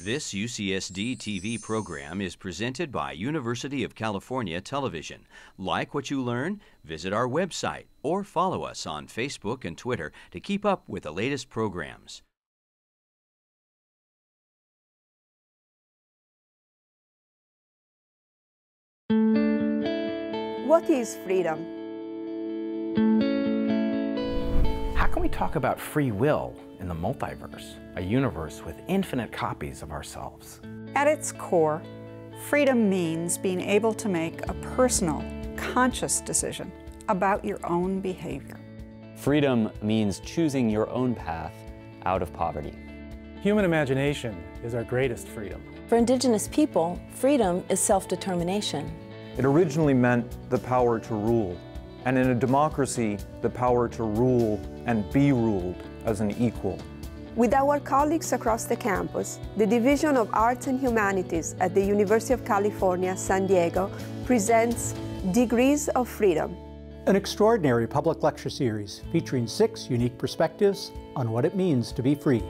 This UCSD TV program is presented by University of California Television. Like what you learn? Visit our website or follow us on Facebook and Twitter to keep up with the latest programs. What is freedom? How can we talk about free will in the multiverse, a universe with infinite copies of ourselves? At its core, freedom means being able to make a personal, conscious decision about your own behavior. Freedom means choosing your own path out of poverty. Human imagination is our greatest freedom. For Indigenous people, freedom is self-determination. It originally meant the power to rule, and in a democracy, the power to rule and be ruled as an equal. With our colleagues across the campus, the Division of Arts and Humanities at the University of California, San Diego presents Degrees of Freedom, an extraordinary public lecture series featuring 6 unique perspectives on what it means to be free.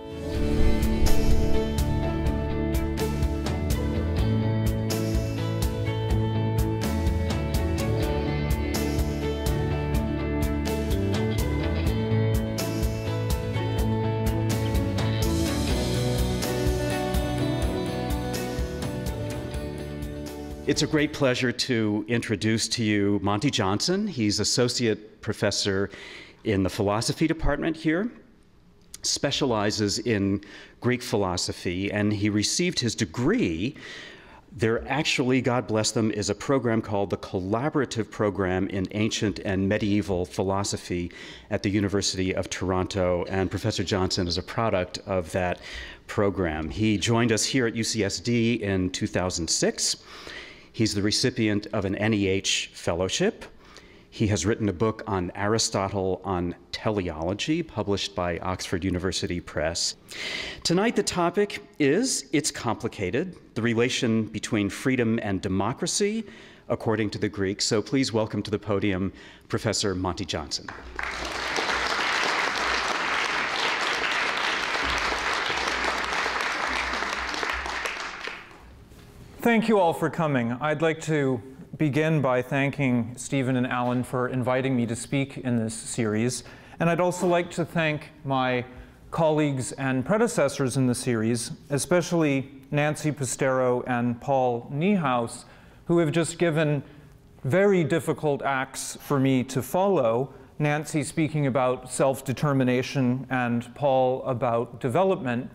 It's a great pleasure to introduce to you Monty Johnson. He's associate professor in the philosophy department here, specializes in Greek philosophy, and he received his degree. There actually, God bless them, is a program called the Collaborative Program in Ancient and Medieval Philosophy at the University of Toronto, and Professor Johnson is a product of that program. He joined us here at UCSD in 2006. He's the recipient of an NEH fellowship. He has written a book on Aristotle on teleology, published by Oxford University Press. Tonight, the topic is, it's complicated, the relation between freedom and democracy, according to the Greeks. So please welcome to the podium, Professor Monty Johnson. Thank you all for coming. I'd like to begin by thanking Stephen and Alan for inviting me to speak in this series. And I'd also like to thank my colleagues and predecessors in the series, especially Nancy Pistero and Paul Niehaus, who have just given very difficult acts for me to follow. Nancy speaking about self-determination and Paul about development.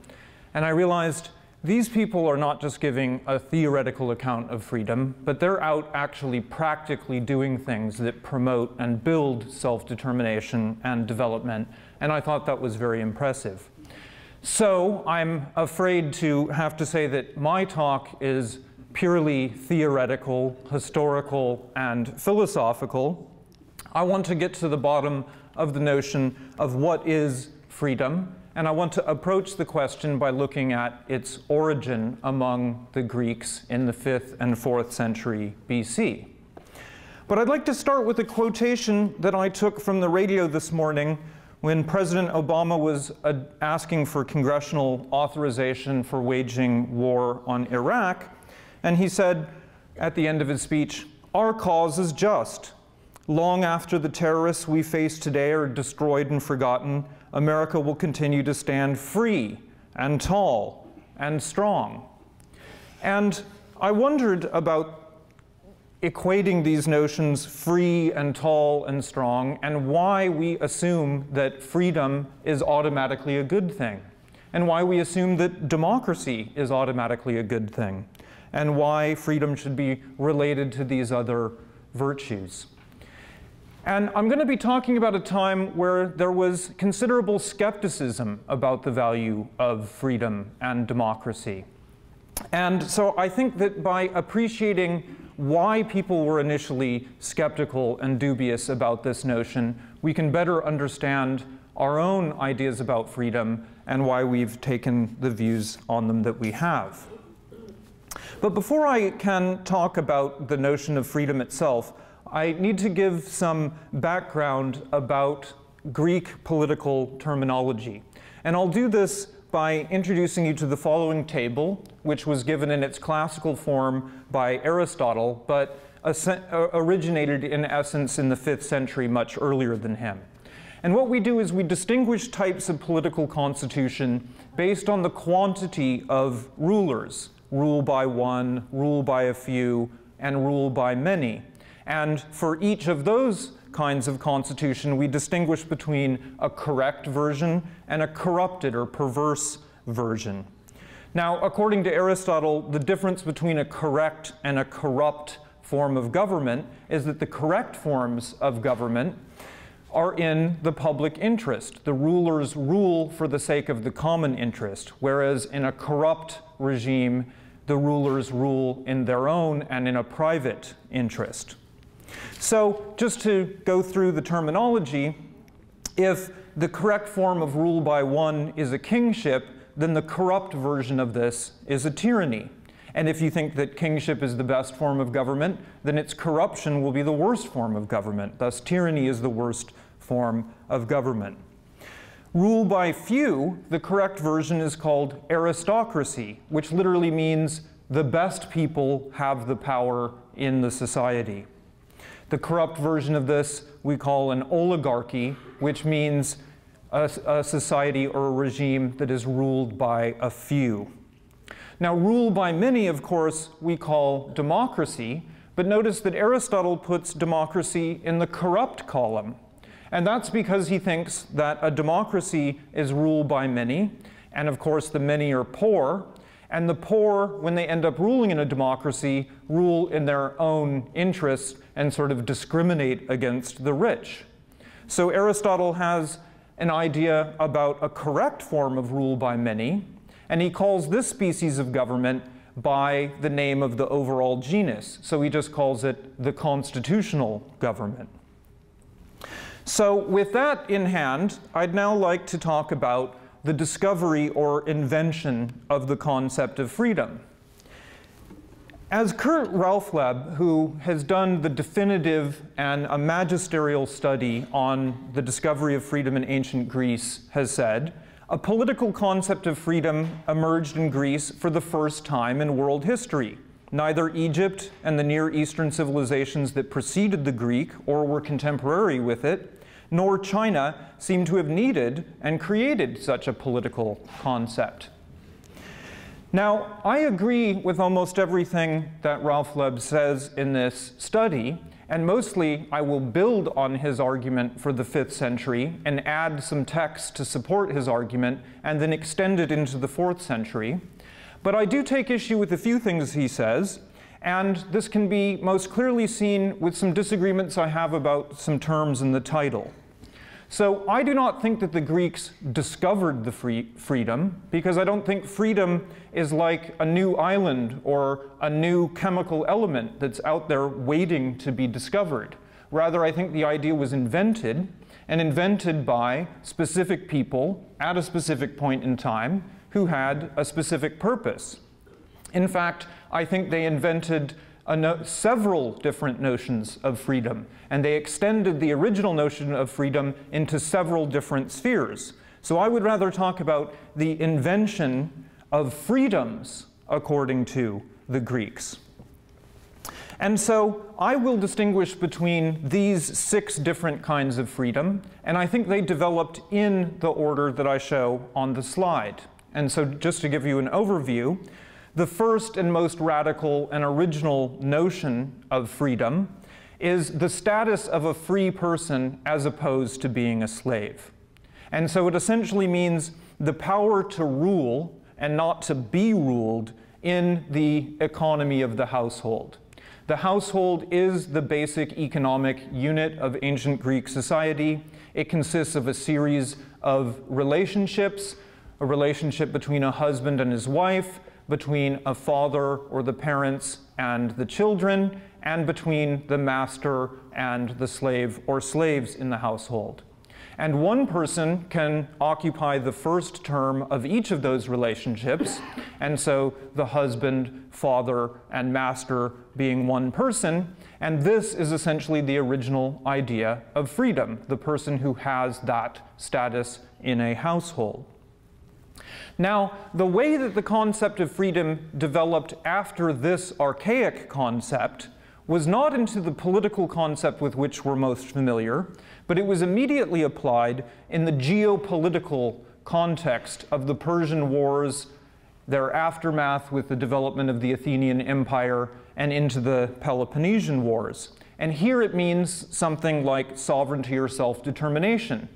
And I realized these people are not just giving a theoretical account of freedom, but they're out actually practically doing things that promote and build self-determination and development, and I thought that was very impressive. So I'm afraid to have to say that my talk is purely theoretical, historical, and philosophical. I want to get to the bottom of the notion of what is freedom, and I want to approach the question by looking at its origin among the Greeks in the 5th and 4th century BC. But I'd like to start with a quotation that I took from the radio this morning when President Obama was asking for congressional authorization for waging war on Iraq. And he said at the end of his speech, "Our cause is just. Long after the terrorists we face today are destroyed and forgotten, America will continue to stand free and tall and strong." And I wondered about equating these notions, free and tall and strong, and why we assume that freedom is automatically a good thing, and why we assume that democracy is automatically a good thing, and why freedom should be related to these other virtues. And I'm going to be talking about a time where there was considerable skepticism about the value of freedom and democracy. And so I think that by appreciating why people were initially skeptical and dubious about this notion, we can better understand our own ideas about freedom and why we've taken the views on them that we have. But before I can talk about the notion of freedom itself, I need to give some background about Greek political terminology. And I'll do this by introducing you to the following table, which was given in its classical form by Aristotle, but originated in essence in the 5th century, much earlier than him. And what we do is we distinguish types of political constitution based on the quantity of rulers: rule by one, rule by a few, and rule by many. And for each of those kinds of constitution, we distinguish between a correct version and a corrupted or perverse version. Now, according to Aristotle, the difference between a correct and a corrupt form of government is that the correct forms of government are in the public interest. The rulers rule for the sake of the common interest, whereas in a corrupt regime, the rulers rule in their own and in a private interest. So just to go through the terminology, if the correct form of rule by one is a kingship, then the corrupt version of this is a tyranny. And if you think that kingship is the best form of government, then its corruption will be the worst form of government. Thus, tyranny is the worst form of government. Rule by few, the correct version is called aristocracy, which literally means the best people have the power in the society. The corrupt version of this we call an oligarchy, which means a society or a regime that is ruled by a few. Now, rule by many, of course, we call democracy, but notice that Aristotle puts democracy in the corrupt column. And that's because he thinks that a democracy is ruled by many, and of course the many are poor, and the poor, when they end up ruling in a democracy, rule in their own interests and sort of discriminate against the rich. So Aristotle has an idea about a correct form of rule by many, and he calls this species of government by the name of the overall genus. So he just calls it the constitutional government. So with that in hand, I'd now like to talk about the discovery or invention of the concept of freedom. As Kurt Raufleb, who has done the definitive and a magisterial study on the discovery of freedom in ancient Greece, has said, a political concept of freedom emerged in Greece for the first time in world history. Neither Egypt and the Near Eastern civilizations that preceded the Greek or were contemporary with it, nor China seem to have needed and created such a political concept. Now, I agree with almost everything that Raufleb says in this study, and mostly I will build on his argument for the 5th century and add some text to support his argument and then extend it into the 4th century. But I do take issue with a few things he says, and this can be most clearly seen with some disagreements I have about some terms in the title. So I do not think that the Greeks discovered the freedom, because I don't think freedom is like a new island or a new chemical element that's out there waiting to be discovered. Rather, I think the idea was invented, and invented by specific people at a specific point in time who had a specific purpose. In fact, I think they invented several different notions of freedom, and they extended the original notion of freedom into several different spheres. So I would rather talk about the invention of freedoms according to the Greeks. And so I will distinguish between these 6 different kinds of freedom, and I think they developed in the order that I show on the slide. And so just to give you an overview, the first and most radical and original notion of freedom is the status of a free person as opposed to being a slave. And so it essentially means the power to rule and not to be ruled in the economy of the household. The household is the basic economic unit of ancient Greek society. It consists of a series of relationships, a relationship between a husband and his wife, between a father or the parents and the children, and between the master and the slave or slaves in the household. And one person can occupy the first term of each of those relationships, and so the husband, father, and master being one person, and this is essentially the original idea of freedom, the person who has that status in a household. Now, the way that the concept of freedom developed after this archaic concept was not into the political concept with which we're most familiar, but it was immediately applied in the geopolitical context of the Persian Wars, their aftermath with the development of the Athenian Empire, and into the Peloponnesian Wars. And here it means something like sovereignty or self-determination.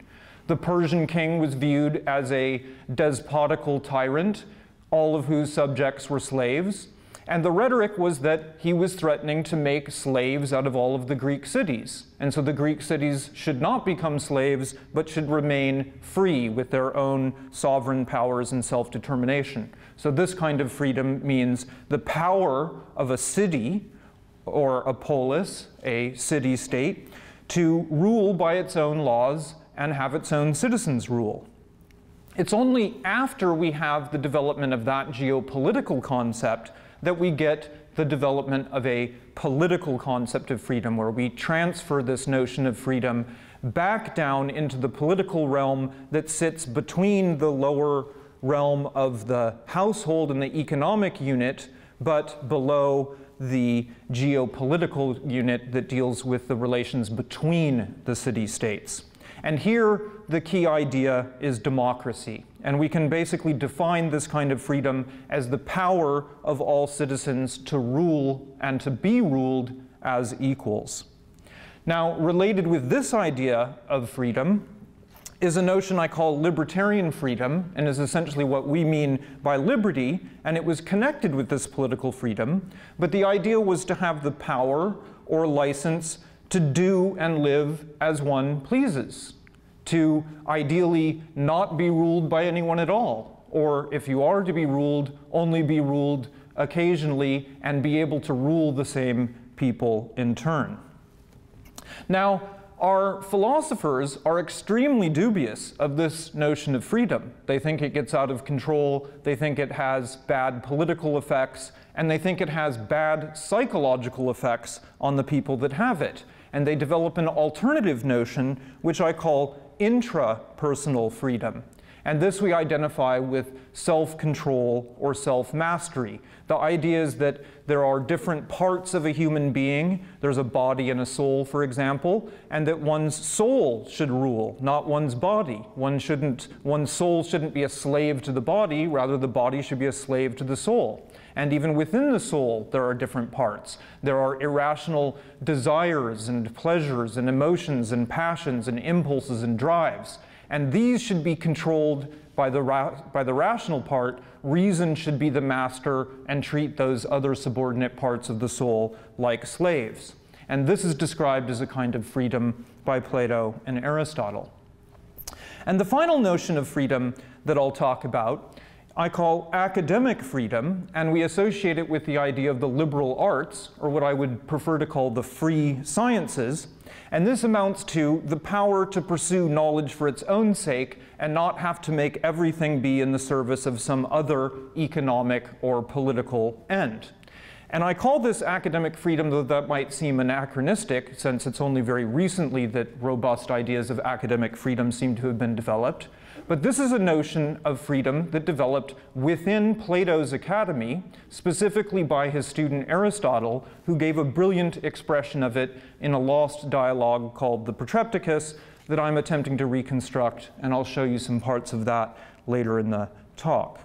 The Persian king was viewed as a despotical tyrant, all of whose subjects were slaves. And the rhetoric was that he was threatening to make slaves out of all of the Greek cities. And so the Greek cities should not become slaves, but should remain free with their own sovereign powers and self-determination. So this kind of freedom means the power of a city, or a polis, a city-state, to rule by its own laws and have its own citizens rule. It's only after we have the development of that geopolitical concept that we get the development of a political concept of freedom, where we transfer this notion of freedom back down into the political realm that sits between the lower realm of the household and the economic unit, but below the geopolitical unit that deals with the relations between the city-states. And here, the key idea is democracy. And we can basically define this kind of freedom as the power of all citizens to rule and to be ruled as equals. Now, related with this idea of freedom is a notion I call libertarian freedom, and is essentially what we mean by liberty, and it was connected with this political freedom. But the idea was to have the power or license to do and live as one pleases, to ideally not be ruled by anyone at all, or if you are to be ruled, only be ruled occasionally and be able to rule the same people in turn. Now, our philosophers are extremely dubious of this notion of freedom. They think it gets out of control, they think it has bad political effects, and they think it has bad psychological effects on the people that have it. And they develop an alternative notion, which I call intra-personal freedom. And this we identify with self-control or self-mastery. The idea is that there are different parts of a human being. There's a body and a soul, for example, and that one's soul should rule, not one's body. One's soul shouldn't be a slave to the body, rather the body should be a slave to the soul. And even within the soul, there are different parts. There are irrational desires and pleasures and emotions and passions and impulses and drives. And these should be controlled by the rational part. Reason should be the master and treat those other subordinate parts of the soul like slaves. And this is described as a kind of freedom by Plato and Aristotle. And the final notion of freedom that I'll talk about I call academic freedom, and we associate it with the idea of the liberal arts, or what I would prefer to call the free sciences. And this amounts to the power to pursue knowledge for its own sake and not have to make everything be in the service of some other economic or political end. And I call this academic freedom, though that might seem anachronistic, since it's only very recently that robust ideas of academic freedom seem to have been developed. But this is a notion of freedom that developed within Plato's academy, specifically by his student Aristotle, who gave a brilliant expression of it in a lost dialogue called the Protrepticus that I'm attempting to reconstruct, and I'll show you some parts of that later in the talk.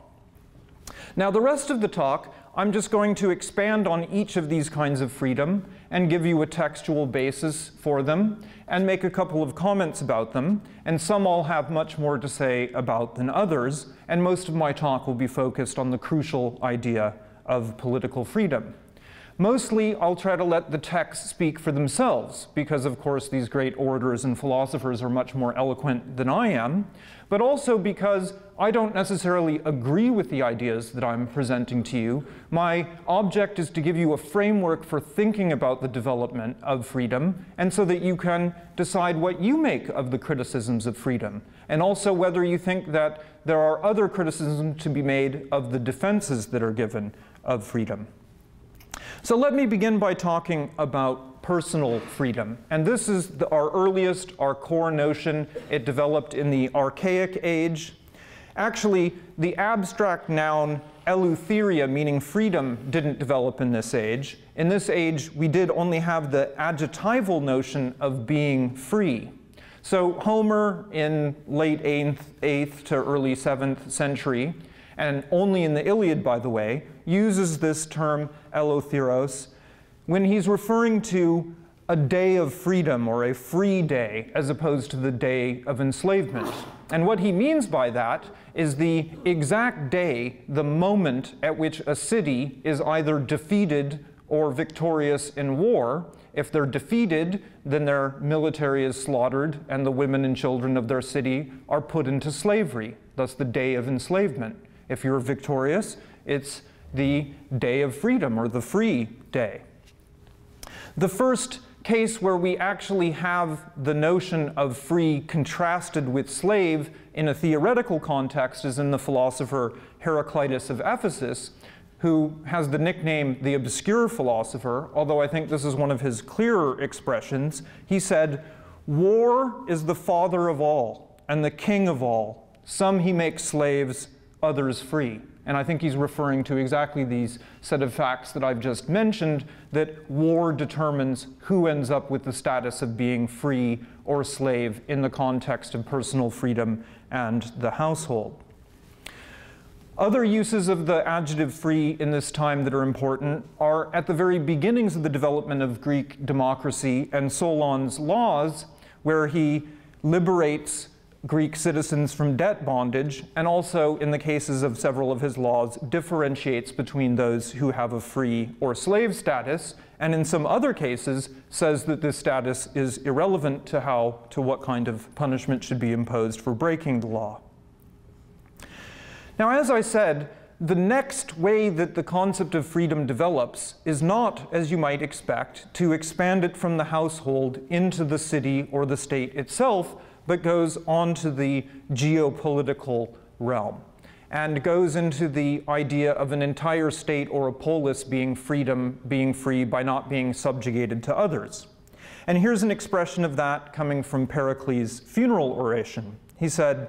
Now, the rest of the talk, I'm just going to expand on each of these kinds of freedom and give you a textual basis for them and make a couple of comments about them. And some I'll have much more to say about than others, and most of my talk will be focused on the crucial idea of political freedom. Mostly, I'll try to let the texts speak for themselves, because of course these great orators and philosophers are much more eloquent than I am, but also because I don't necessarily agree with the ideas that I'm presenting to you. My object is to give you a framework for thinking about the development of freedom, and so that you can decide what you make of the criticisms of freedom, and also whether you think that there are other criticisms to be made of the defenses that are given of freedom. So let me begin by talking about personal freedom. And this is our earliest, our core notion. It developed in the Archaic age. Actually, the abstract noun eleutheria, meaning freedom, didn't develop in this age. In this age, we did only have the adjectival notion of being free. So Homer in late 8th to early 7th century, and only in the Iliad, by the way, uses this term eleutheros when he's referring to a day of freedom or a free day as opposed to the day of enslavement. And what he means by that is the exact day, the moment at which a city is either defeated or victorious in war. If they're defeated, then their military is slaughtered and the women and children of their city are put into slavery. Thus the day of enslavement. If you're victorious, it's the day of freedom or the free day. The first case where we actually have the notion of free contrasted with slave in a theoretical context is in the philosopher Archytas of Ephesus, who has the nickname the obscure philosopher, although I think this is one of his clearer expressions. He said, "War is the father of all and the king of all. Some he makes slaves, others free." And I think he's referring to exactly these set of facts that I've just mentioned, that war determines who ends up with the status of being free or slave in the context of personal freedom and the household. Other uses of the adjective free in this time that are important are at the very beginnings of the development of Greek democracy and Solon's laws, where he liberates Greek citizens from debt bondage, and also, in the cases of several of his laws, differentiates between those who have a free or slave status, and in some other cases says that this status is irrelevant to what kind of punishment should be imposed for breaking the law. Now, as I said, the next way that the concept of freedom develops is not, as you might expect, to expand it from the household into the city or the state itself, but goes on to the geopolitical realm and goes into the idea of an entire state or a polis being free by not being subjugated to others. And here's an expression of that coming from Pericles' funeral oration. He said,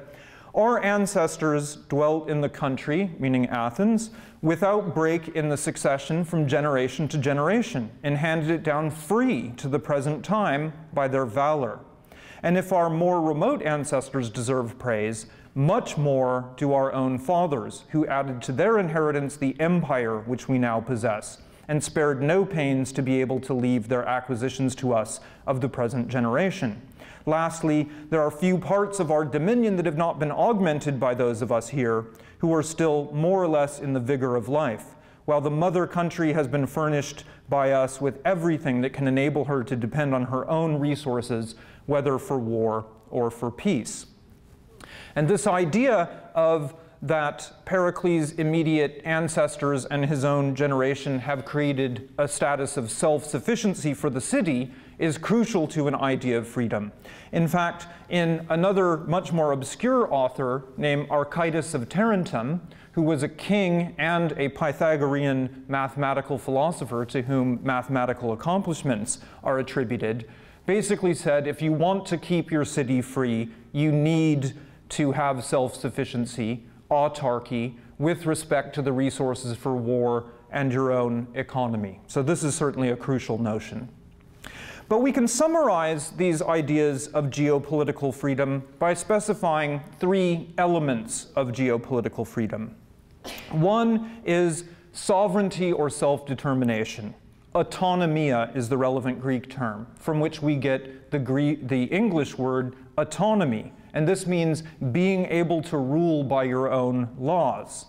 "Our ancestors dwelt in the country," meaning Athens, "without break in the succession from generation to generation, and handed it down free to the present time by their valor. And if our more remote ancestors deserve praise, much more do our own fathers, who added to their inheritance the empire which we now possess, and spared no pains to be able to leave their acquisitions to us of the present generation. Lastly, there are few parts of our dominion that have not been augmented by those of us here, who are still more or less in the vigor of life, while the mother country has been furnished by us with everything that can enable her to depend on her own resources, whether for war or for peace." And this idea of that Pericles' immediate ancestors and his own generation have created a status of self-sufficiency for the city is crucial to an idea of freedom. In fact, in another much more obscure author named Archytas of Tarentum, who was a king and a Pythagorean mathematical philosopher to whom mathematical accomplishments are attributed, basically said, if you want to keep your city free, you need to have self-sufficiency, autarky, with respect to the resources for war and your own economy. So this is certainly a crucial notion. But we can summarize these ideas of geopolitical freedom by specifying three elements of geopolitical freedom. One is sovereignty or self-determination. Autonomia is the relevant Greek term, from which we get the English word autonomy. And this means being able to rule by your own laws.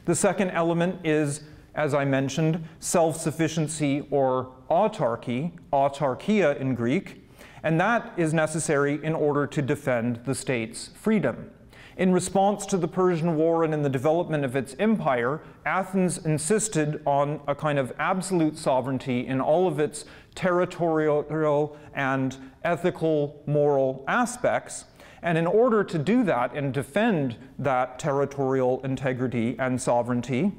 The second element is, as I mentioned, self-sufficiency or autarky, autarkia in Greek, and that is necessary in order to defend the state's freedom. In response to the Persian War and in the development of its empire, Athens insisted on a kind of absolute sovereignty in all of its territorial and ethical, moral aspects. And in order to do that and defend that territorial integrity and sovereignty,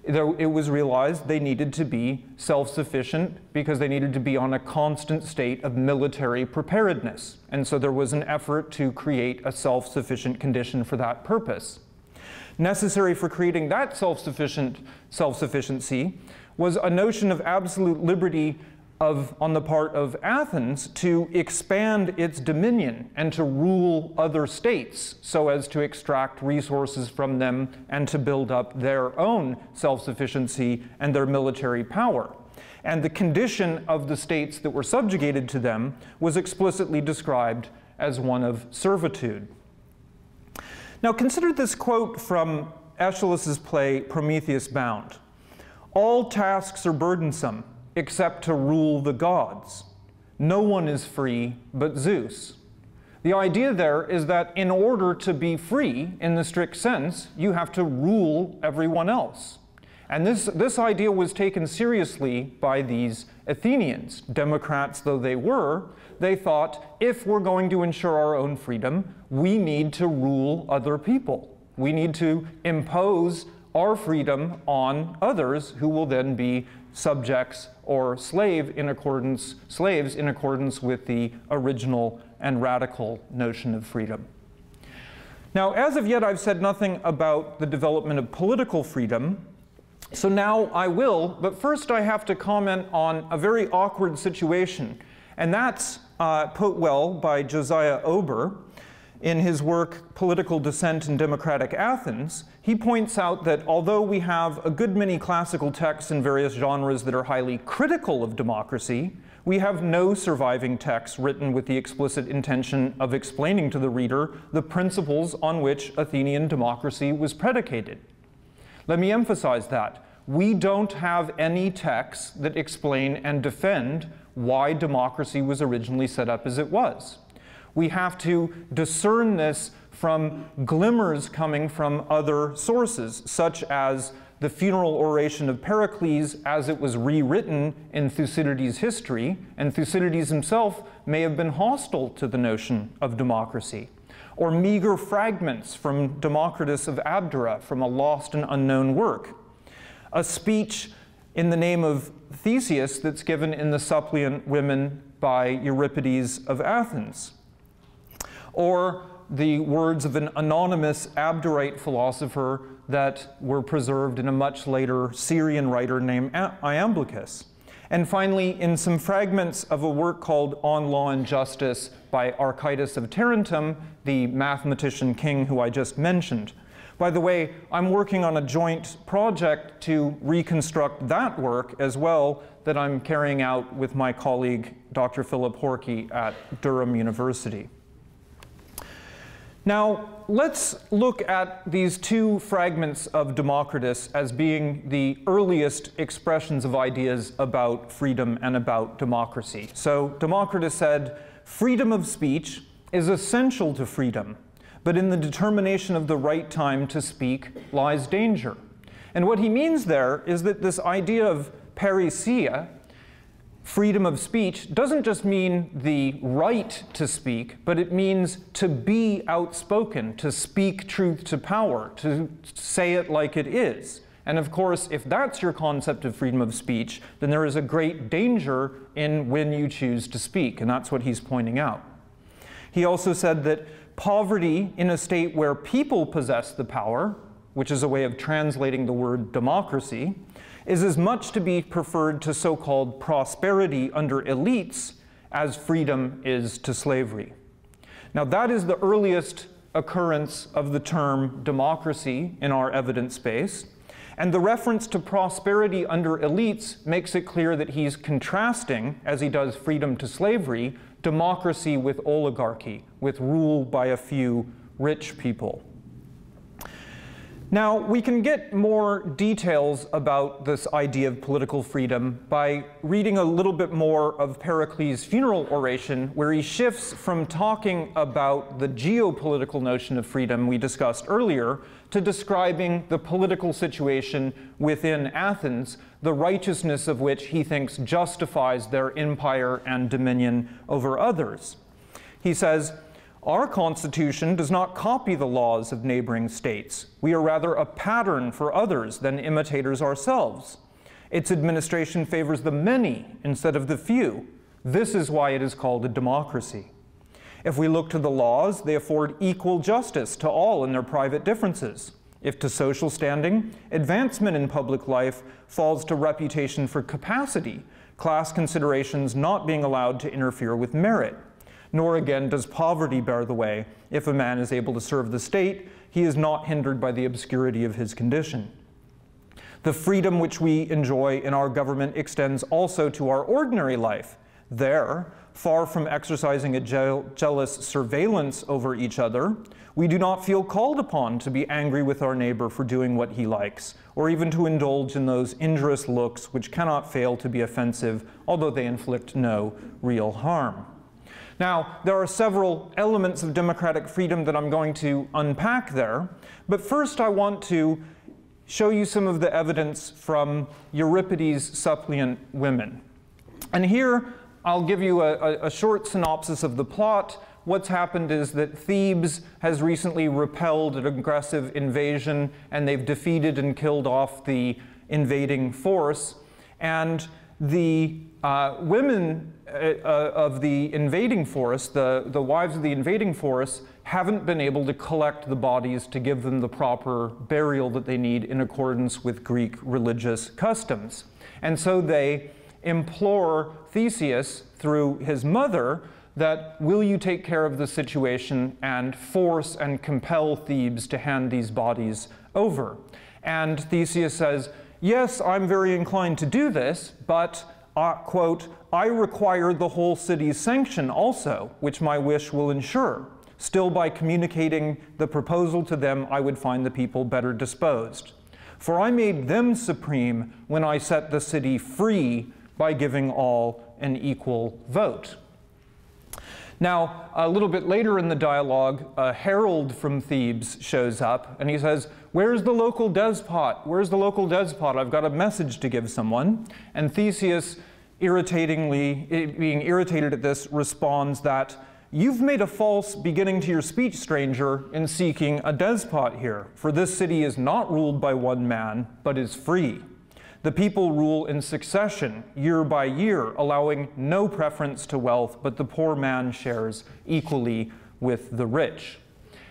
it was realized they needed to be self-sufficient because they needed to be on a constant state of military preparedness. And so there was an effort to create a self-sufficient condition for that purpose. Necessary for creating that self-sufficiency was a notion of absolute liberty on the part of Athens to expand its dominion and to rule other states so as to extract resources from them and to build up their own self-sufficiency and their military power. And the condition of the states that were subjugated to them was explicitly described as one of servitude. Now consider this quote from Aeschylus's play Prometheus Bound. "All tasks are burdensome, except to rule the gods. No one is free but Zeus." The idea there is that in order to be free, in the strict sense, you have to rule everyone else. And this idea was taken seriously by these Athenians. Democrats though they were, they thought, if we're going to ensure our own freedom, we need to rule other people. We need to impose our freedom on others who will then be subjects or slaves in accordance with the original and radical notion of freedom. Now, as of yet, I've said nothing about the development of political freedom, so now I will, but first I have to comment on a very awkward situation, and that's put well by Josiah Ober. In his work, Political Dissent in Democratic Athens, he points out that although we have a good many classical texts in various genres that are highly critical of democracy, we have no surviving texts written with the explicit intention of explaining to the reader the principles on which Athenian democracy was predicated. Let me emphasize that. We don't have any texts that explain and defend why democracy was originally set up as it was. We have to discern this from glimmers coming from other sources, such as the funeral oration of Pericles as it was rewritten in Thucydides' history, and Thucydides himself may have been hostile to the notion of democracy, or meager fragments from Democritus of Abdera from a lost and unknown work, a speech in the name of Theseus that's given in the Suppliant Women by Euripides of Athens, or the words of an anonymous Abderite philosopher that were preserved in a much later Syrian writer named Iamblichus. And finally, in some fragments of a work called On Law and Justice by Archytas of Tarentum, the mathematician king who I just mentioned. By the way, I'm working on a joint project to reconstruct that work as well that I'm carrying out with my colleague, Dr. Philip Horkey at Durham University. Now, let's look at these two fragments of Democritus as being the earliest expressions of ideas about freedom and about democracy. So Democritus said, "Freedom of speech is essential to freedom, but in the determination of the right time to speak lies danger." And what he means there is that this idea of parousia, freedom of speech, doesn't just mean the right to speak, but it means to be outspoken, to speak truth to power, to say it like it is. And of course, if that's your concept of freedom of speech, then there is a great danger in when you choose to speak, and that's what he's pointing out. He also said that poverty in a state where people possess the power, which is a way of translating the word democracy, is as much to be preferred to so-called prosperity under elites as freedom is to slavery. Now that is the earliest occurrence of the term democracy in our evidence base, and the reference to prosperity under elites makes it clear that he's contrasting, as he does freedom to slavery, democracy with oligarchy, with rule by a few rich people. Now, we can get more details about this idea of political freedom by reading a little bit more of Pericles' funeral oration, where he shifts from talking about the geopolitical notion of freedom we discussed earlier to describing the political situation within Athens, the righteousness of which he thinks justifies their empire and dominion over others. He says, "Our constitution does not copy the laws of neighboring states. We are rather a pattern for others than imitators ourselves. Its administration favors the many instead of the few. This is why it is called a democracy. If we look to the laws, they afford equal justice to all in their private differences. If to social standing, advancement in public life falls to reputation for capacity, class considerations not being allowed to interfere with merit. Nor again does poverty bear the way. If a man is able to serve the state, he is not hindered by the obscurity of his condition. The freedom which we enjoy in our government extends also to our ordinary life. There, far from exercising a jealous surveillance over each other, we do not feel called upon to be angry with our neighbor for doing what he likes, or even to indulge in those injurious looks which cannot fail to be offensive, although they inflict no real harm. Now, there are several elements of democratic freedom that I'm going to unpack there, but first I want to show you some of the evidence from Euripides' Suppliant Women. And here, I'll give you a short synopsis of the plot. What's happened is that Thebes has recently repelled an aggressive invasion, and they've defeated and killed off the invading force. And the women of the invading force, the wives of the invading force, haven't been able to collect the bodies to give them the proper burial that they need in accordance with Greek religious customs. And so they implore Theseus through his mother that, will you take care of the situation and force and compel Thebes to hand these bodies over? And Theseus says, yes, I'm very inclined to do this, but, quote, I require the whole city's sanction also, which my wish will ensure. Still, by communicating the proposal to them, I would find the people better disposed. For I made them supreme when I set the city free by giving all an equal vote. Now, a little bit later in the dialogue, a herald from Thebes shows up, and he says, where's the local despot? Where's the local despot? I've got a message to give someone. And Theseus, being irritated at this, responds that, you've made a false beginning to your speech, stranger, in seeking a despot here, for this city is not ruled by one man, but is free. The people rule in succession, year by year, allowing no preference to wealth, but the poor man shares equally with the rich.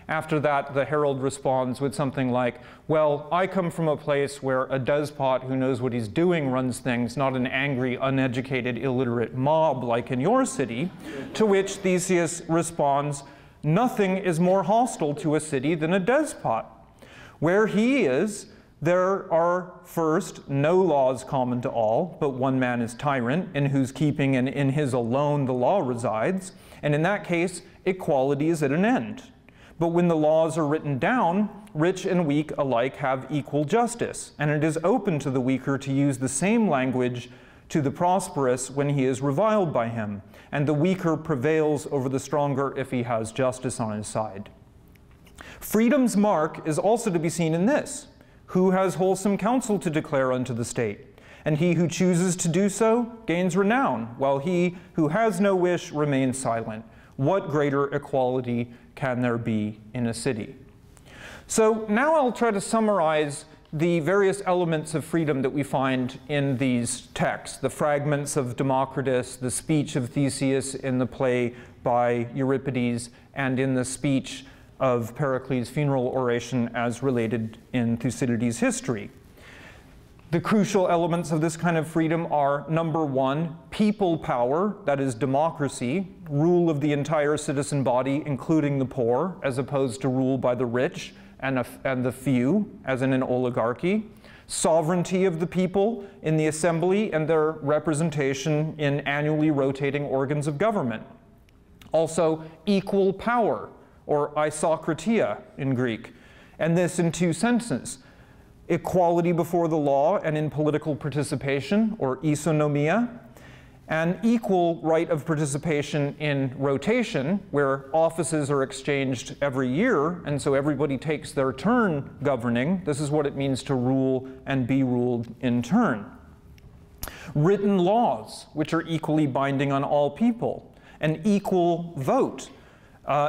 After that, the herald responds with something like, well, I come from a place where a despot who knows what he's doing runs things, not an angry, uneducated, illiterate mob like in your city. To which Theseus responds, nothing is more hostile to a city than a despot. Where he is, there are, first, no laws common to all, but one man is tyrant, in whose keeping and in his alone the law resides, and in that case, equality is at an end. But when the laws are written down, rich and weak alike have equal justice, and it is open to the weaker to use the same language to the prosperous when he is reviled by him, and the weaker prevails over the stronger if he has justice on his side. Freedom's mark is also to be seen in this: who has wholesome counsel to declare unto the state? And he who chooses to do so gains renown, while he who has no wish remains silent. What greater equality can there be in a city? So now I'll try to summarize the various elements of freedom that we find in these texts, the fragments of Democritus, the speech of Theseus in the play by Euripides, and in the speech of Pericles' funeral oration as related in Thucydides' history. The crucial elements of this kind of freedom are, number one, people power, that is democracy, rule of the entire citizen body, including the poor, as opposed to rule by the rich and the few, as in an oligarchy. Sovereignty of the people in the assembly and their representation in annually rotating organs of government. Also, equal power, or isokratia in Greek, and this in two senses: equality before the law and in political participation, or isonomia, and equal right of participation in rotation, where offices are exchanged every year, and so everybody takes their turn governing. This is what it means to rule and be ruled in turn. Written laws, which are equally binding on all people. An equal vote,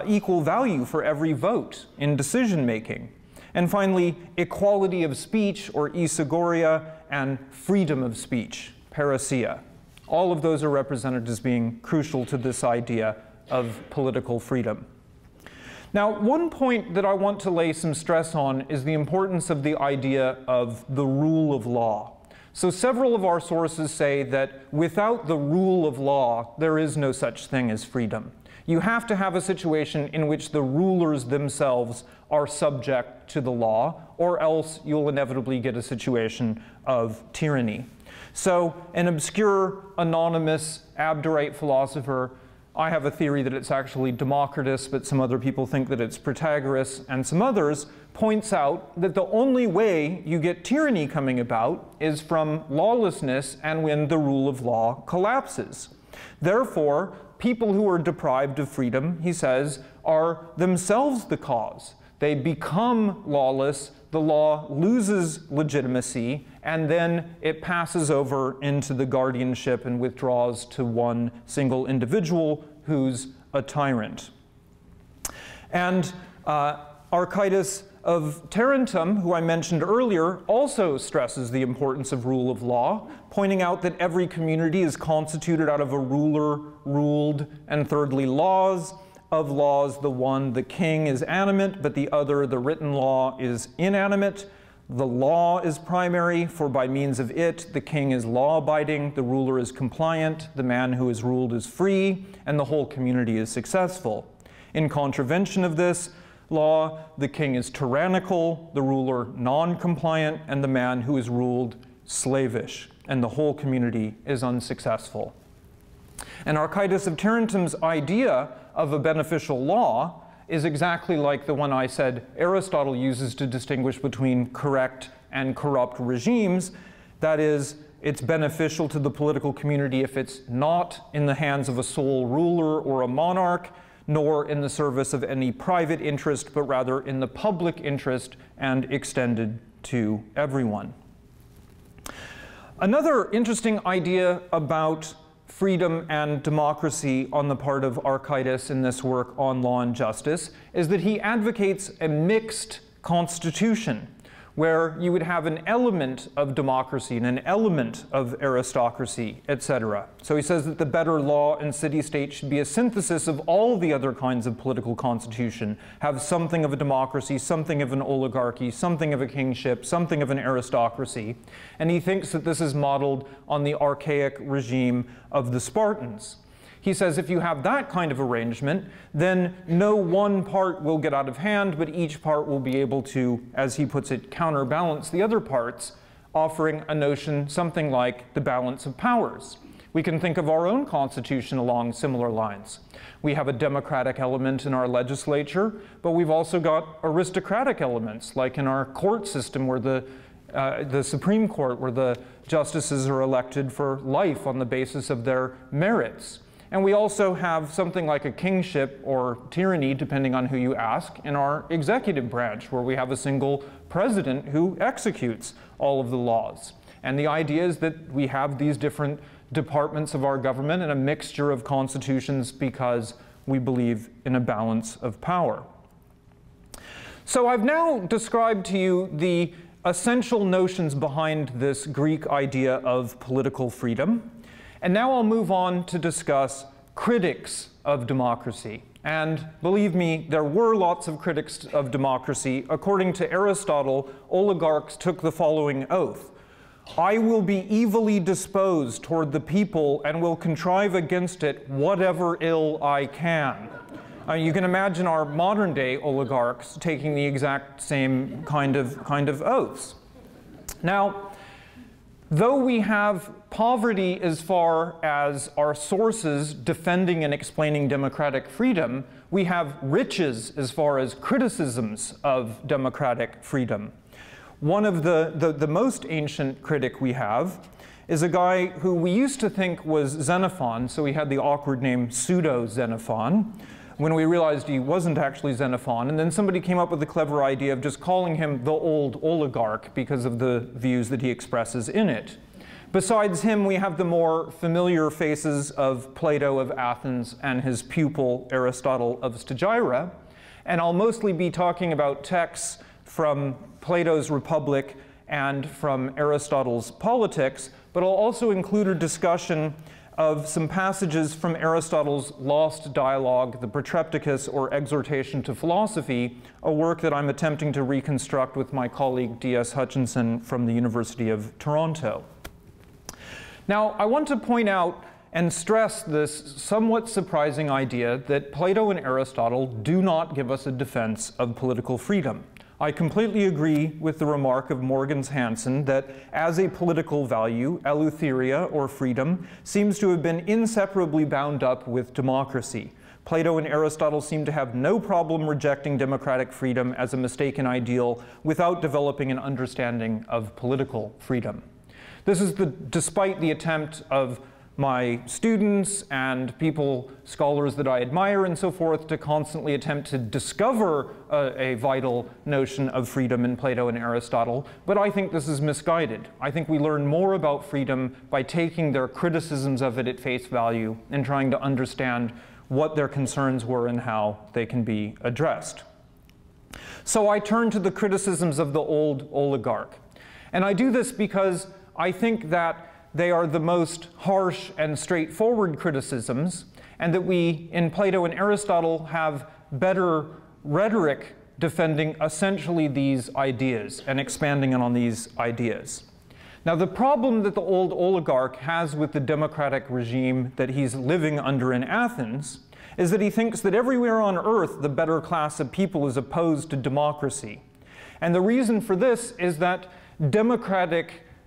equal value for every vote in decision making. And finally, equality of speech, or isagoria, and freedom of speech, parousia. All of those are represented as being crucial to this idea of political freedom. Now, one point that I want to lay some stress on is the importance of the idea of the rule of law. So several of our sources say that without the rule of law, there is no such thing as freedom. You have to have a situation in which the rulers themselves are subject to the law, or else you'll inevitably get a situation of tyranny. So an obscure, anonymous, Abderite philosopher, I have a theory that it's actually Democritus, but some other people think that it's Protagoras, and some others, points out that the only way you get tyranny coming about is from lawlessness and when the rule of law collapses. Therefore, people who are deprived of freedom, he says, are themselves the cause. They become lawless, the law loses legitimacy, and then it passes over into the guardianship and withdraws to one single individual who's a tyrant. And Archytas of Tarentum, who I mentioned earlier, also stresses the importance of rule of law, pointing out that every community is constituted out of a ruler, ruled, and thirdly laws. Of laws, the one, the king, is animate, but the other, the written law, is inanimate. The law is primary, for by means of it, the king is law-abiding, the ruler is compliant, the man who is ruled is free, and the whole community is successful. In contravention of this law, the king is tyrannical, the ruler non-compliant, and the man who is ruled slavish, and the whole community is unsuccessful. And Archytas of Tarentum's idea of a beneficial law is exactly like the one I said Aristotle uses to distinguish between correct and corrupt regimes. That is, it's beneficial to the political community if it's not in the hands of a sole ruler or a monarch, nor in the service of any private interest, but rather in the public interest and extended to everyone. Another interesting idea about freedom and democracy on the part of Archytas in this work on law and justice is that he advocates a mixed constitution where you would have an element of democracy and an element of aristocracy, etc. So he says that the better law and city-state should be a synthesis of all the other kinds of political constitution, have something of a democracy, something of an oligarchy, something of a kingship, something of an aristocracy. And he thinks that this is modeled on the archaic regime of the Spartans. He says if you have that kind of arrangement, then no one part will get out of hand, but each part will be able to, as he puts it, counterbalance the other parts, offering a notion something like the balance of powers. We can think of our own constitution along similar lines. We have a democratic element in our legislature, but we've also got aristocratic elements, like in our court system where the Supreme Court, where the justices are elected for life on the basis of their merits. And we also have something like a kingship or tyranny, depending on who you ask, in our executive branch, where we have a single president who executes all of the laws. And the idea is that we have these different departments of our government and a mixture of constitutions because we believe in a balance of power. So I've now described to you the essential notions behind this Greek idea of political freedom. And now I'll move on to discuss critics of democracy. And believe me, there were lots of critics of democracy. According to Aristotle, oligarchs took the following oath: I will be evilly disposed toward the people and will contrive against it whatever ill I can. You can imagine our modern day oligarchs taking the exact same kind of oaths. Now, though we have poverty as far as our sources defending and explaining democratic freedom, we have riches as far as criticisms of democratic freedom. One of the most ancient critic we have is a guy who we used to think was Xenophon, so he had the awkward name Pseudo-Xenophon, when we realized he wasn't actually Xenophon. And then somebody came up with the clever idea of just calling him the old oligarch because of the views that he expresses in it. Besides him, we have the more familiar faces of Plato of Athens and his pupil Aristotle of Stagira. And I'll mostly be talking about texts from Plato's Republic and from Aristotle's Politics, but I'll also include a discussion of some passages from Aristotle's lost dialogue, the Protrepticus, or Exhortation to Philosophy, a work that I'm attempting to reconstruct with my colleague D.S. Hutchinson from the University of Toronto. Now, I want to point out and stress this somewhat surprising idea that Plato and Aristotle do not give us a defense of political freedom. I completely agree with the remark of Morgans Hansen that as a political value, eleutheria, or freedom, seems to have been inseparably bound up with democracy. Plato and Aristotle seem to have no problem rejecting democratic freedom as a mistaken ideal without developing an understanding of political freedom. This is despite the attempt of my students and people, scholars that I admire and so forth, to constantly attempt to discover a vital notion of freedom in Plato and Aristotle, but I think this is misguided. I think we learn more about freedom by taking their criticisms of it at face value and trying to understand what their concerns were and how they can be addressed. So I turn to the criticisms of the old oligarch. And I do this because I think that they are the most harsh and straightforward criticisms, and that we, in Plato and Aristotle, have better rhetoric defending essentially these ideas and expanding on these ideas. Now, the problem that the old oligarch has with the democratic regime that he's living under in Athens is that he thinks that everywhere on earth the better class of people is opposed to democracy. And the reason for this is that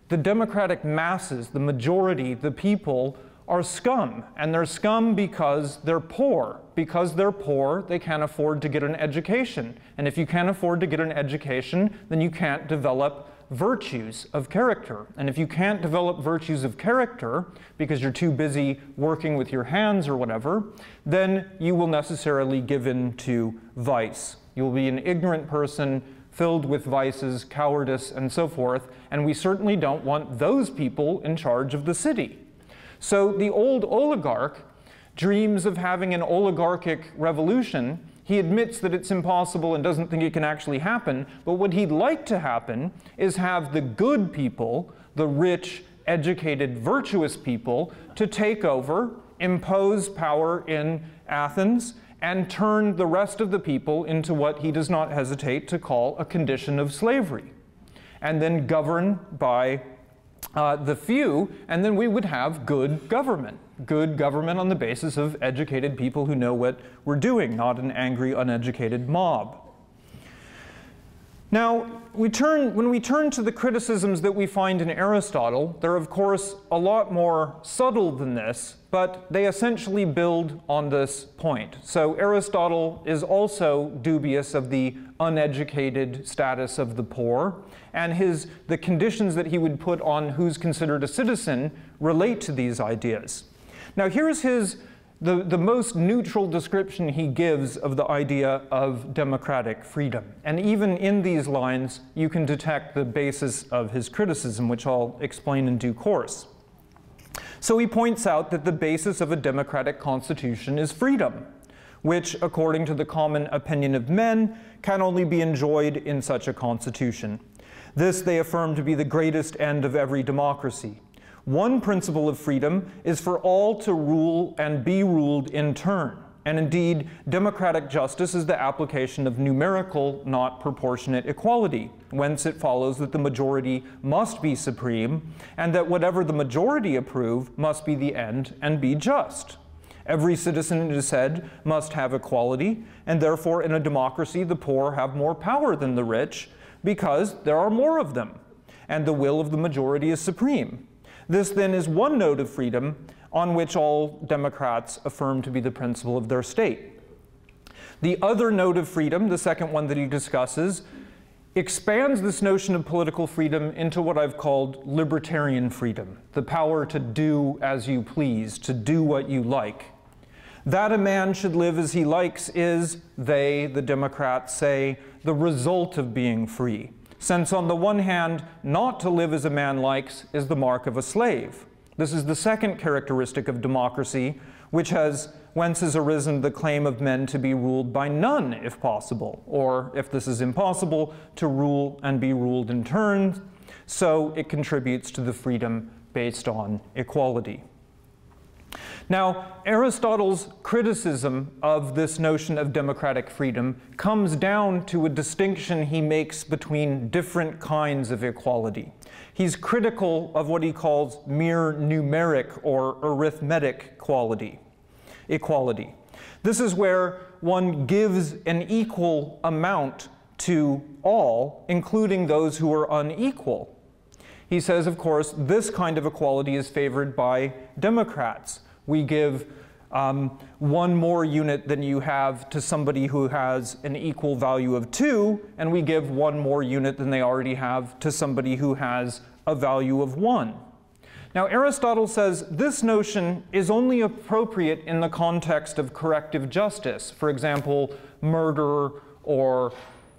the democratic masses, the majority, the people, are scum. And they're scum because they're poor. Because they're poor, they can't afford to get an education. And if you can't afford to get an education, then you can't develop virtues of character. And if you can't develop virtues of character because you're too busy working with your hands or whatever, then you will necessarily give in to vice. You'll be an ignorant person filled with vices, cowardice, and so forth, and we certainly don't want those people in charge of the city. So the old oligarch dreams of having an oligarchic revolution. He admits that it's impossible and doesn't think it can actually happen, but what he'd like to happen is have the good people, the rich, educated, virtuous people, to take over, impose power in Athens, and turn the rest of the people into what he does not hesitate to call a condition of slavery, and then govern by the few, and then we would have good government. Good government on the basis of educated people who know what we're doing, not an angry, uneducated mob. Now, when we turn to the criticisms that we find in Aristotle, they're of course a lot more subtle than this, but they essentially build on this point. So Aristotle is also dubious of the uneducated status of the poor, and the conditions that he would put on who's considered a citizen relate to these ideas. Now here's the most neutral description he gives of the idea of democratic freedom. And even in these lines, you can detect the basis of his criticism, which I'll explain in due course. So he points out that the basis of a democratic constitution is freedom, which, according to the common opinion of men, can only be enjoyed in such a constitution. This they affirm to be the greatest end of every democracy. One principle of freedom is for all to rule and be ruled in turn. And indeed, democratic justice is the application of numerical, not proportionate equality, whence it follows that the majority must be supreme, and that whatever the majority approve must be the end and be just. Every citizen, it is said, must have equality, and therefore in a democracy the poor have more power than the rich, because there are more of them, and the will of the majority is supreme. This then is one note of freedom on which all Democrats affirm to be the principle of their state. The other note of freedom, the second one that he discusses, expands this notion of political freedom into what I've called libertarian freedom, the power to do as you please, to do what you like. That a man should live as he likes is, they, the Democrats, say, the result of being free. Since on the one hand, not to live as a man likes is the mark of a slave. This is the second characteristic of democracy, whence has arisen the claim of men to be ruled by none, if possible, or, if this is impossible, to rule and be ruled in turn, so it contributes to the freedom based on equality. Now, Aristotle's criticism of this notion of democratic freedom comes down to a distinction he makes between different kinds of equality. He's critical of what he calls mere numeric or arithmetic equality. This is where one gives an equal amount to all, including those who are unequal. He says, of course, this kind of equality is favored by Democrats. We give one more unit than you have to somebody who has an equal value of 2, and we give one more unit than they already have to somebody who has a value of 1. Now, Aristotle says this notion is only appropriate in the context of corrective justice. For example, murder or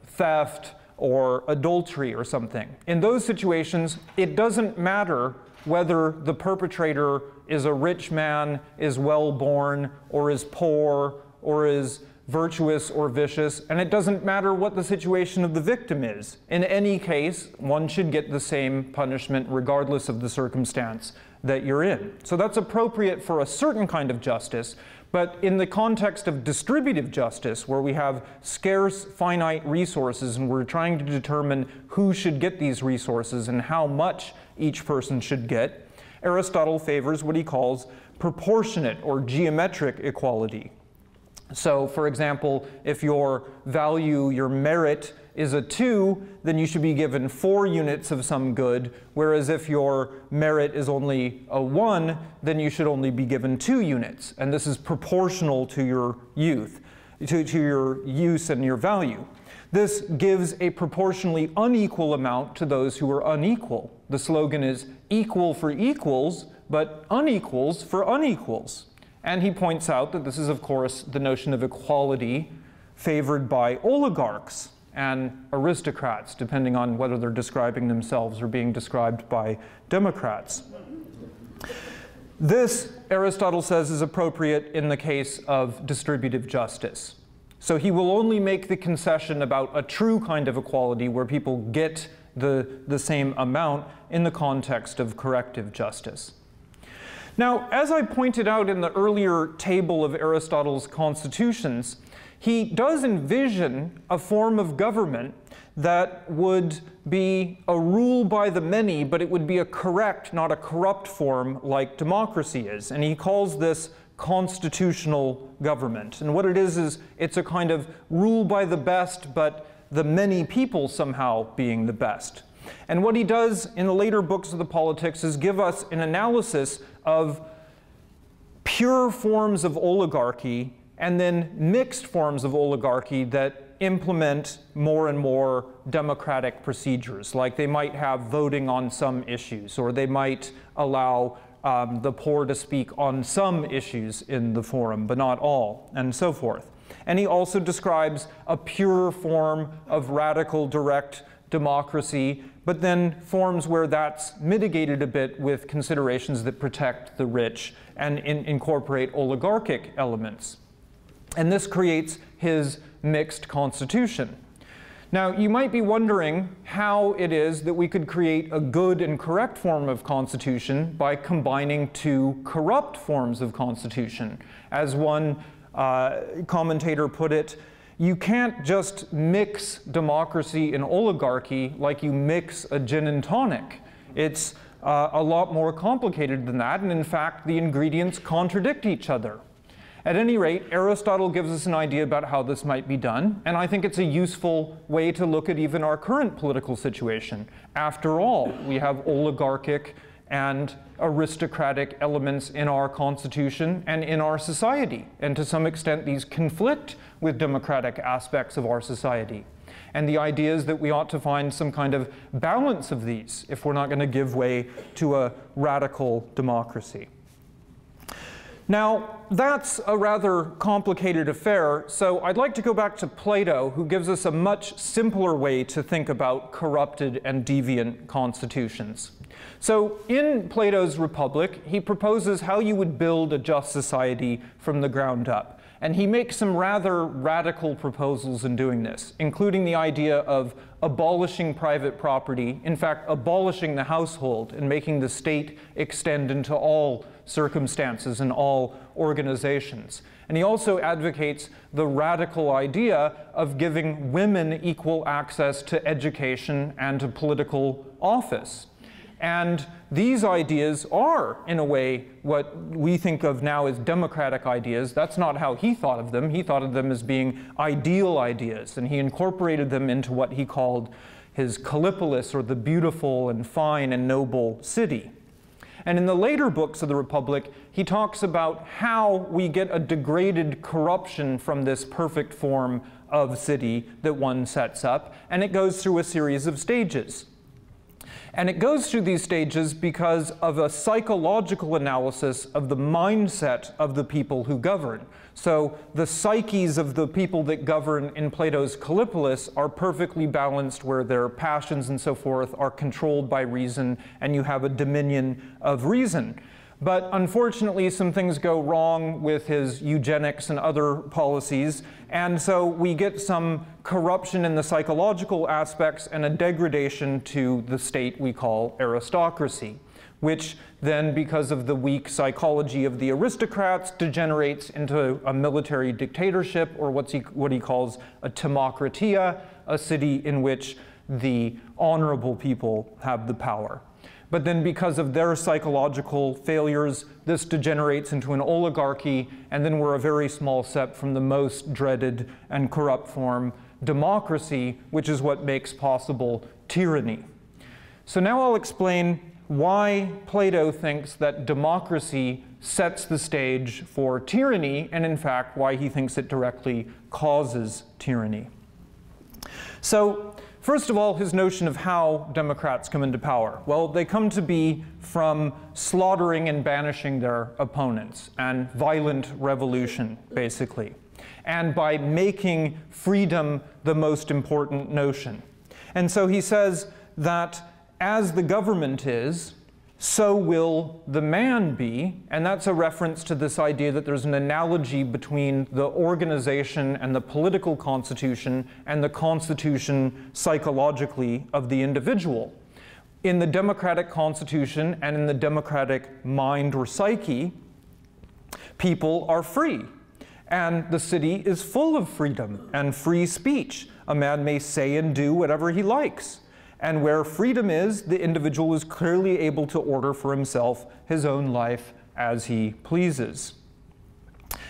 theft or adultery or something. In those situations, it doesn't matter whether the perpetrator is a rich man, is well-born, or is poor, or is virtuous or vicious, and it doesn't matter what the situation of the victim is. In any case, one should get the same punishment regardless of the circumstance that you're in. So that's appropriate for a certain kind of justice, but in the context of distributive justice, where we have scarce, finite resources, and we're trying to determine who should get these resources and how much each person should get, Aristotle favors what he calls proportionate or geometric equality. So, for example, if your value, your merit, is a 2, then you should be given 4 units of some good, whereas if your merit is only a 1, then you should only be given 2 units. And this is proportional to your youth, to your use and your value. This gives a proportionally unequal amount to those who are unequal. The slogan is equal for equals, but unequals for unequals. And he points out that this is, of course, the notion of equality favored by oligarchs and aristocrats, depending on whether they're describing themselves or being described by Democrats. This, Aristotle says, is appropriate in the case of distributive justice. So he will only make the concession about a true kind of equality where people get the same amount in the context of corrective justice. Now, as I pointed out in the earlier table of Aristotle's constitutions, he does envision a form of government that would be a rule by the many, but it would be a correct, not a corrupt form like democracy is. And he calls this constitutional government. And what it is it's a kind of rule by the best, but the many people somehow being the best. And what he does in the later books of the Politics is give us an analysis of pure forms of oligarchy and then mixed forms of oligarchy that implement more and more democratic procedures. Like they might have voting on some issues, or they might allow the poor to speak on some issues in the forum, but not all, and so forth. And he also describes a pure form of radical direct democracy, but then forms where that's mitigated a bit with considerations that protect the rich and incorporate oligarchic elements. And this creates his mixed constitution. Now, you might be wondering how it is that we could create a good and correct form of constitution by combining 2 corrupt forms of constitution. As one commentator put it, you can't just mix democracy and oligarchy like you mix a gin and tonic. It's a lot more complicated than that, and in fact, the ingredients contradict each other. At any rate, Aristotle gives us an idea about how this might be done, and I think it's a useful way to look at even our current political situation. After all, we have oligarchic and aristocratic elements in our constitution and in our society, and to some extent these conflict with democratic aspects of our society. And the idea is that we ought to find some kind of balance of these if we're not going to give way to a radical democracy. Now, that's a rather complicated affair, so I'd like to go back to Plato, who gives us a much simpler way to think about corrupted and deviant constitutions. So in Plato's Republic, he proposes how you would build a just society from the ground up. And he makes some rather radical proposals in doing this, including the idea of abolishing private property, in fact, abolishing the household and making the state extend into all circumstances and all organizations. And he also advocates the radical idea of giving women equal access to education and to political office. And these ideas are, in a way, what we think of now as democratic ideas. That's not how he thought of them. He thought of them as being ideal ideas, and he incorporated them into what he called his Callipolis, or the beautiful and fine and noble city. And in the later books of the Republic, he talks about how we get a degraded corruption from this perfect form of city that one sets up, and it goes through a series of stages. And it goes through these stages because of a psychological analysis of the mindset of the people who govern. So the psyches of the people that govern in Plato's Callipolis are perfectly balanced, where their passions and so forth are controlled by reason, and you have a dominion of reason. But unfortunately, some things go wrong with his eugenics and other policies, and so we get some corruption in the psychological aspects and a degradation to the state we call aristocracy, which then, because of the weak psychology of the aristocrats, degenerates into a military dictatorship, or what he calls a timocratia, a city in which the honorable people have the power. But then, because of their psychological failures, this degenerates into an oligarchy, and then we're a very small step from the most dreaded and corrupt form, democracy, which is what makes possible tyranny. So now I'll explain why Plato thinks that democracy sets the stage for tyranny, and in fact, why he thinks it directly causes tyranny. So, first of all, his notion of how democrats come into power. Well, they come to be from slaughtering and banishing their opponents, and violent revolution, basically, and by making freedom the most important notion. And so he says that as the government is, so will the man be, and that's a reference to this idea that there's an analogy between the organization and the political constitution and the constitution psychologically of the individual. In the democratic constitution and in the democratic mind or psyche, people are free, and the city is full of freedom and free speech. A man may say and do whatever he likes. And where freedom is, the individual is clearly able to order for himself his own life as he pleases.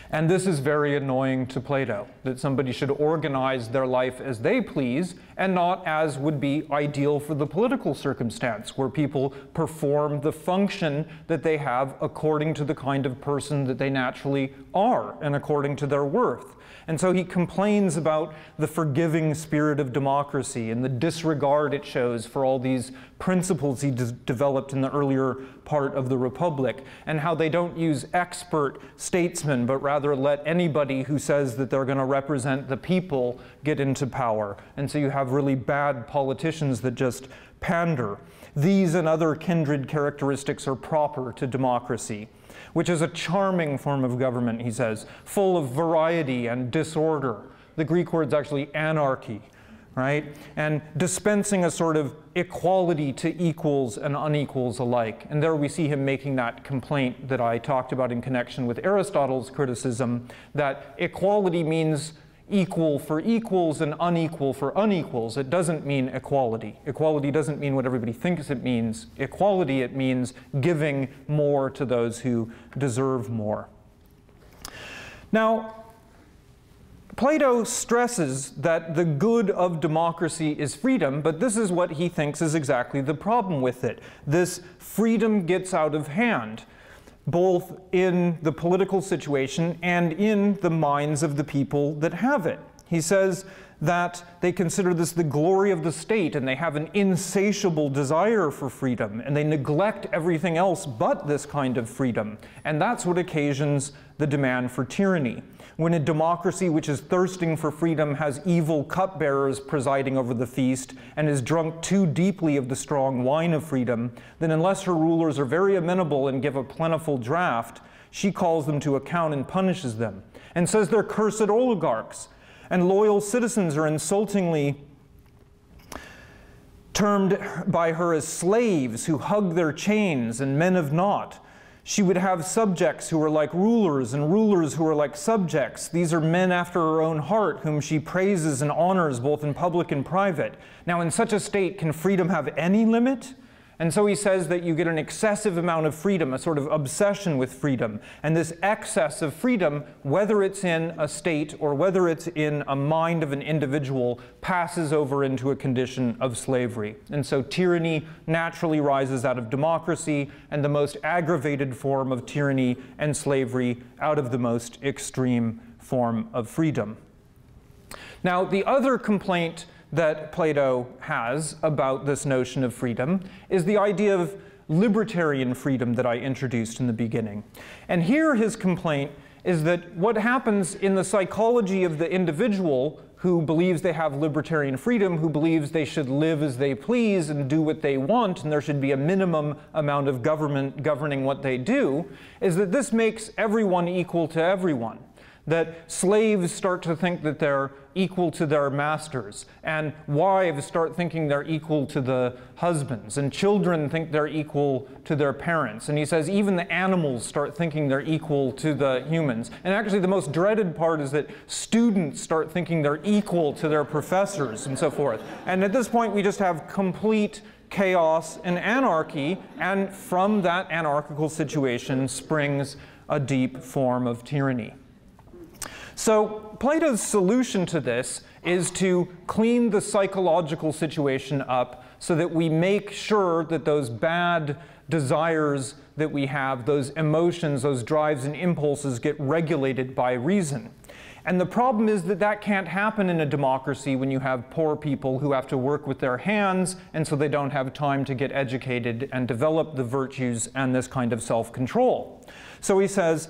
And this is very annoying to Plato, that somebody should organize their life as they please and not as would be ideal for the political circumstance, where people perform the function that they have according to the kind of person that they naturally are and according to their worth. And so he complains about the forgiving spirit of democracy and the disregard it shows for all these principles he developed in the earlier part of the Republic, and how they don't use expert statesmen, but rather let anybody who says that they're going to represent the people get into power. And so you have really bad politicians that just pander. These and other kindred characteristics are proper to democracy, which is a charming form of government, he says, full of variety and disorder. The Greek word's actually anarchy, right? And dispensing a sort of equality to equals and unequals alike. And there we see him making that complaint that I talked about in connection with Aristotle's criticism, that equality means equal for equals and unequal for unequals. It doesn't mean equality. Equality doesn't mean what everybody thinks it means. Equality, it means giving more to those who deserve more. Now, Plato stresses that the good of democracy is freedom, but this is what he thinks is exactly the problem with it. This freedom gets out of hand, both in the political situation and in the minds of the people that have it. He says that they consider this the glory of the state, and they have an insatiable desire for freedom, and they neglect everything else but this kind of freedom. And that's what occasions the demand for tyranny. When a democracy which is thirsting for freedom has evil cupbearers presiding over the feast and is drunk too deeply of the strong wine of freedom, then unless her rulers are very amenable and give a plentiful draught, she calls them to account and punishes them, and says they're cursed oligarchs, and loyal citizens are insultingly termed by her as slaves who hug their chains and men of naught. She would have subjects who are like rulers and rulers who are like subjects. These are men after her own heart, whom she praises and honors both in public and private. Now, in such a state, can freedom have any limit? And so he says that you get an excessive amount of freedom, a sort of obsession with freedom. And this excess of freedom, whether it's in a state or whether it's in a mind of an individual, passes over into a condition of slavery. And so tyranny naturally rises out of democracy, and the most aggravated form of tyranny and slavery out of the most extreme form of freedom. Now, the other complaint that Plato has about this notion of freedom is the idea of libertarian freedom that I introduced in the beginning. And here his complaint is that what happens in the psychology of the individual who believes they have libertarian freedom, who believes they should live as they please and do what they want, and there should be a minimum amount of government governing what they do, is that this makes everyone equal to everyone. That slaves start to think that they're equal to their masters, and wives start thinking they're equal to the husbands, and children think they're equal to their parents. And he says even the animals start thinking they're equal to the humans. And actually the most dreaded part is that students start thinking they're equal to their professors and so forth. And at this point we just have complete chaos and anarchy, and from that anarchical situation springs a deep form of tyranny. So Plato's solution to this is to clean the psychological situation up so that we make sure that those bad desires that we have, those emotions, those drives and impulses get regulated by reason. And the problem is that that can't happen in a democracy when you have poor people who have to work with their hands, and so they don't have time to get educated and develop the virtues and this kind of self-control. So he says,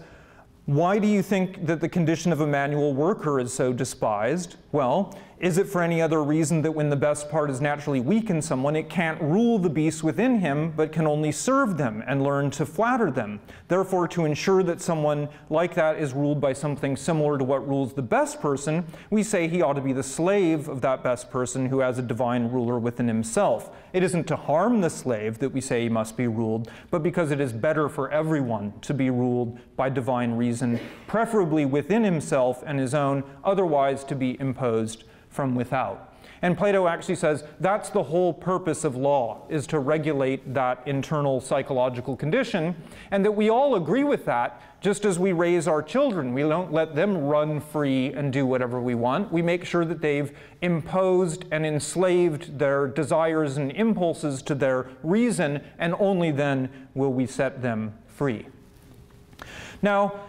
why do you think that the condition of a manual worker is so despised? Well, is it for any other reason that when the best part is naturally weak in someone, it can't rule the beasts within him, but can only serve them and learn to flatter them? Therefore, to ensure that someone like that is ruled by something similar to what rules the best person, we say he ought to be the slave of that best person who has a divine ruler within himself. It isn't to harm the slave that we say he must be ruled, but because it is better for everyone to be ruled by divine reason, preferably within himself and his own, otherwise to be imposed from without. And Plato actually says that's the whole purpose of law, is to regulate that internal psychological condition, and that we all agree with that just as we raise our children. We don't let them run free and do whatever we want. We make sure that they've imposed and enslaved their desires and impulses to their reason, and only then will we set them free. Now,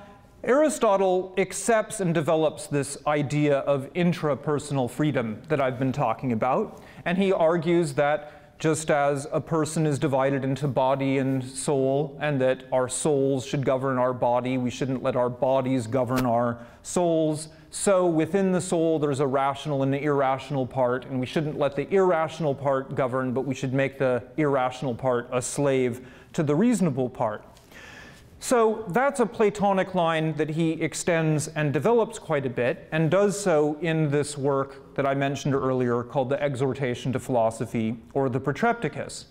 Aristotle accepts and develops this idea of intrapersonal freedom that I've been talking about, and he argues that just as a person is divided into body and soul, and that our souls should govern our body, we shouldn't let our bodies govern our souls, so within the soul there's a rational and an irrational part, and we shouldn't let the irrational part govern, but we should make the irrational part a slave to the reasonable part. So that's a Platonic line that he extends and develops quite a bit, and does so in this work that I mentioned earlier called the Exhortation to Philosophy, or the Protrepticus.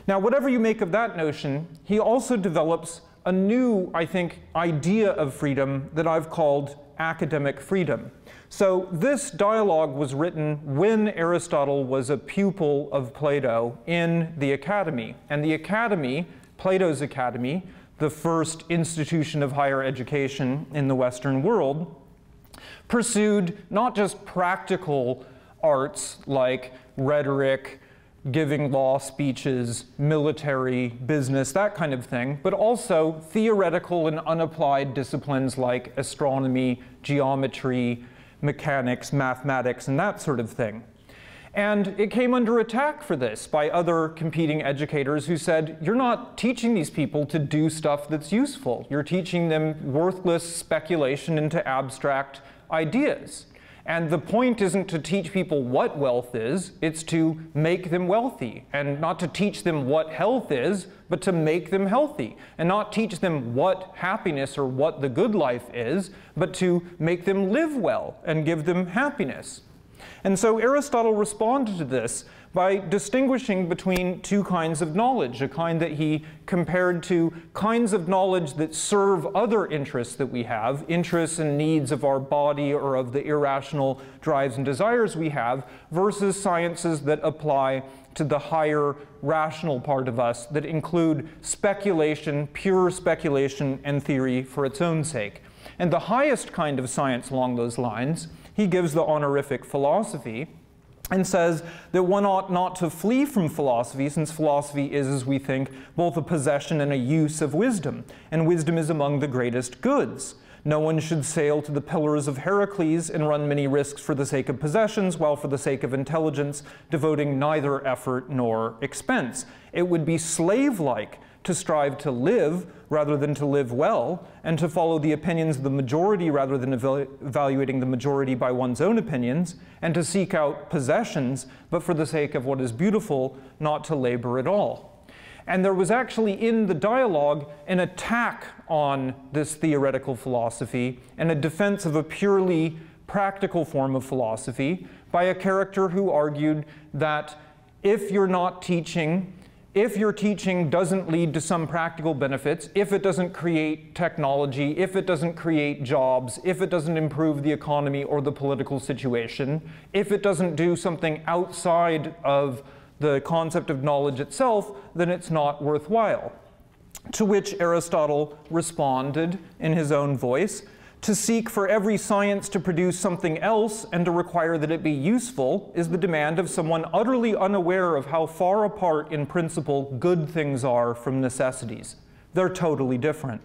Now, whatever you make of that notion, he also develops a new, I think, idea of freedom that I've called academic freedom. So this dialogue was written when Aristotle was a pupil of Plato in the Academy. And the Academy, Plato's Academy, the first institution of higher education in the Western world, pursued not just practical arts like rhetoric, giving law speeches, military, business, that kind of thing, but also theoretical and unapplied disciplines like astronomy, geometry, mechanics, mathematics, and that sort of thing. And it came under attack for this by other competing educators who said, you're not teaching these people to do stuff that's useful. You're teaching them worthless speculation into abstract ideas. And the point isn't to teach people what wealth is, it's to make them wealthy. And not to teach them what health is, but to make them healthy. And not teach them what happiness or what the good life is, but to make them live well and give them happiness. And so Aristotle responded to this by distinguishing between two kinds of knowledge, a kind that he compared to kinds of knowledge that serve other interests that we have, interests and needs of our body or of the irrational drives and desires we have, versus sciences that apply to the higher rational part of us that include speculation, pure speculation, and theory for its own sake. And the highest kind of science along those lines, he gives the honorific philosophy, and says that one ought not to flee from philosophy, since philosophy is, as we think, both a possession and a use of wisdom, and wisdom is among the greatest goods. No one should sail to the pillars of Pericles and run many risks for the sake of possessions, while for the sake of intelligence, devoting neither effort nor expense. It would be slave-like to strive to live rather than to live well, and to follow the opinions of the majority rather than evaluating the majority by one's own opinions, and to seek out possessions, but for the sake of what is beautiful, not to labor at all. And there was actually in the dialogue an attack on this theoretical philosophy and a defense of a purely practical form of philosophy by a character who argued that if your teaching doesn't lead to some practical benefits, if it doesn't create technology, if it doesn't create jobs, if it doesn't improve the economy or the political situation, if it doesn't do something outside of the concept of knowledge itself, then it's not worthwhile. To which Aristotle responded in his own voice, to seek for every science to produce something else and to require that it be useful is the demand of someone utterly unaware of how far apart in principle good things are from necessities. They're totally different.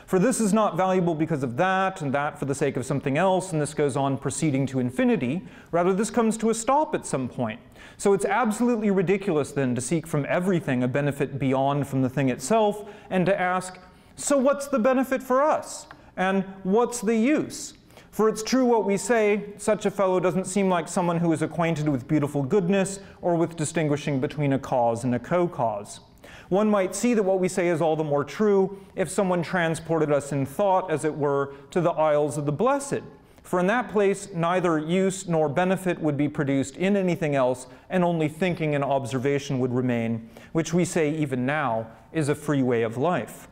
For this is not valuable because of that, and that for the sake of something else, and this goes on proceeding to infinity. Rather, this comes to a stop at some point. So it's absolutely ridiculous then to seek from everything a benefit beyond from the thing itself, and to ask, so what's the benefit for us? And what's the use? For it's true what we say, such a fellow doesn't seem like someone who is acquainted with beautiful goodness or with distinguishing between a cause and a co-cause. One might see that what we say is all the more true if someone transported us in thought, as it were, to the Isles of the Blessed. For in that place, neither use nor benefit would be produced in anything else, and only thinking and observation would remain, which we say even now is a free way of life.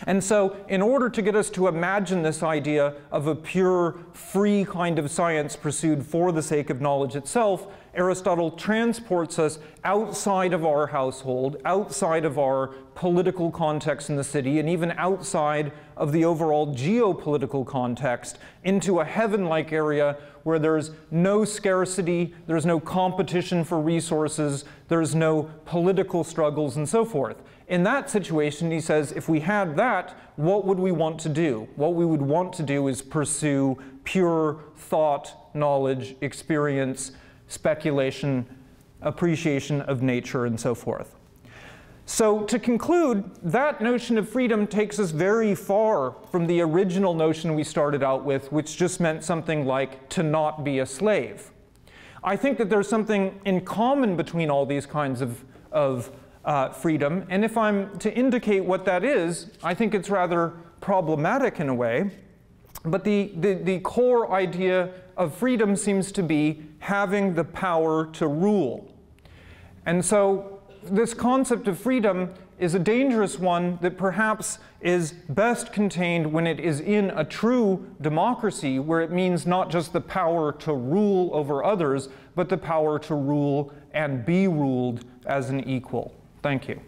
And so, in order to get us to imagine this idea of a pure, free kind of science pursued for the sake of knowledge itself, Aristotle transports us outside of our household, outside of our political context in the city, and even outside of the overall geopolitical context, into a heaven-like area where there's no scarcity, there's no competition for resources, there's no political struggles, and so forth. In that situation, he says, if we had that, what would we want to do? What we would want to do is pursue pure thought, knowledge, experience, speculation, appreciation of nature, and so forth. So to conclude, that notion of freedom takes us very far from the original notion we started out with, which just meant something like to not be a slave. I think that there's something in common between all these kinds of freedom, and if I'm to indicate what that is, I think it's rather problematic in a way, but the core idea of freedom seems to be having the power to rule. And so this concept of freedom is a dangerous one that perhaps is best contained when it is in a true democracy, where it means not just the power to rule over others, but the power to rule and be ruled as an equal. Thank you.